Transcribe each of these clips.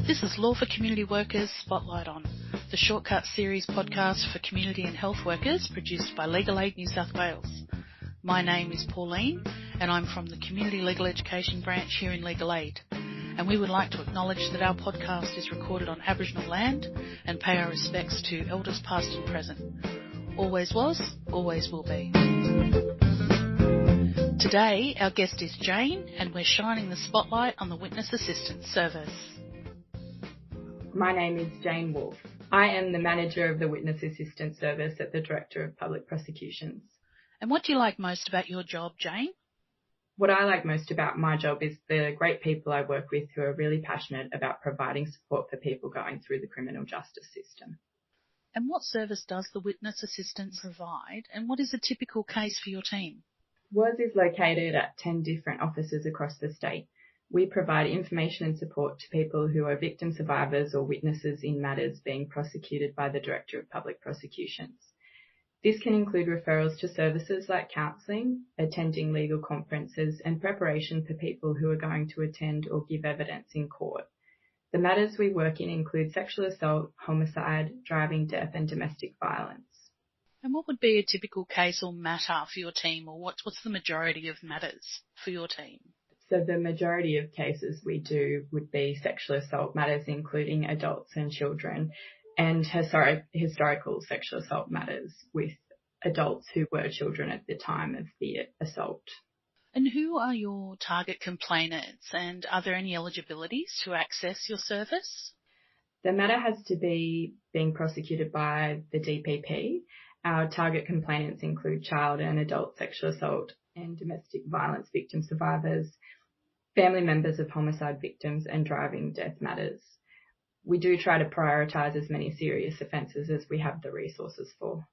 This is Law for Community Workers Spotlight On, the Shortcut Series podcast for community and health workers produced by Legal Aid New South Wales. My name is Pauline and I'm from the Community Legal Education branch here in Legal Aid. And we would like to acknowledge that our podcast is recorded on Aboriginal land and pay our respects to elders past and present. Always was, always will be. Today, our guest is Jane, and we're shining the spotlight on the Witness Assistance Service. My name is Jane Wolfe. I am the manager of the Witness Assistance Service at the Director of Public Prosecutions. And what do you like most about your job, Jane? What I like most about my job is the great people I work with who are really passionate about providing support for people going through the criminal justice system. And what service does the Witness Assistance provide, and what is a typical case for your team? WAS is located at 10 different offices across the state. We provide information and support to people who are victim survivors or witnesses in matters being prosecuted by the Director of Public Prosecutions. This can include referrals to services like counselling, attending legal conferences, and preparation for people who are going to attend or give evidence in court. The matters we work in include sexual assault, homicide, driving death, and domestic violence. And what would be a typical case or matter for your team, or what's the majority of matters for your team? So the majority of cases we do would be sexual assault matters, including adults and children, and historical sexual assault matters with adults who were children at the time of the assault. And who are your target complainants, and are there any eligibilities to access your service? The matter has to be being prosecuted by the DPP. Our target complainants include child and adult sexual assault and domestic violence victim survivors, family members of homicide victims, and driving death matters. We do try to prioritise as many serious offences as we have the resources for.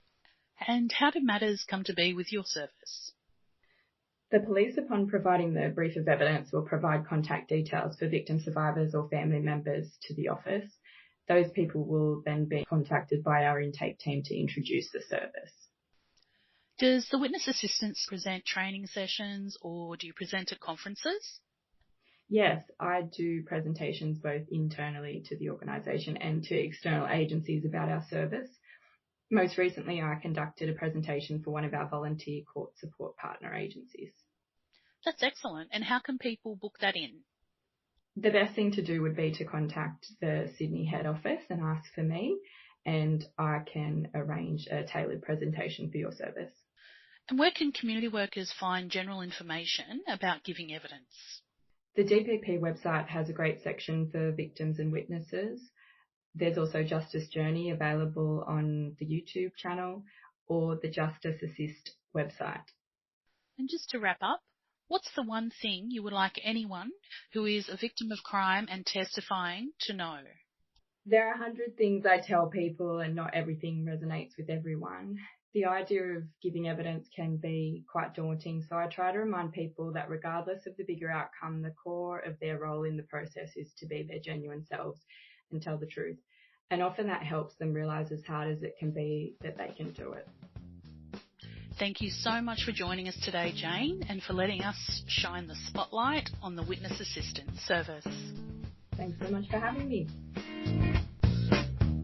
And how do matters come to be with your service? The police, upon providing the brief of evidence, will provide contact details for victim survivors or family members to the office. Those people will then be contacted by our intake team to introduce the service. Does the Witness Assistance present training sessions, or do you present at conferences? Yes, I do presentations both internally to the organisation and to external agencies about our service. Most recently, I conducted a presentation for one of our volunteer court support partner agencies. That's excellent. And how can people book that in? The best thing to do would be to contact the Sydney head office and ask for me, and I can arrange a tailored presentation for your service. And where can community workers find general information about giving evidence? The DPP website has a great section for victims and witnesses. There's also Justice Journey available on the YouTube channel or the Justice Assist website. And just to wrap up, what's the one thing you would like anyone who is a victim of crime and testifying to know? There are 100 things I tell people, and not everything resonates with everyone. The idea of giving evidence can be quite daunting, so I try to remind people that regardless of the bigger outcome, the core of their role in the process is to be their genuine selves and tell the truth. And often that helps them realise, as hard as it can be, that they can do it. Thank you so much for joining us today, Jane, and for letting us shine the spotlight on the Witness Assistance Service. Thanks so much for having me.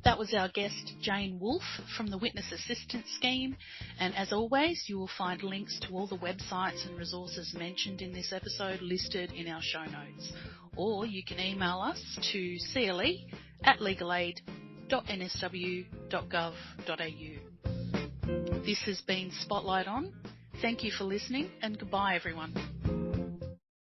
That was our guest, Jane Wolfe, from the Witness Assistance Scheme. And as always, you will find links to all the websites and resources mentioned in this episode listed in our show notes. Or you can email us to cle@legalaid.nsw.gov.au. This has been Spotlight On. Thank you for listening, and goodbye, everyone.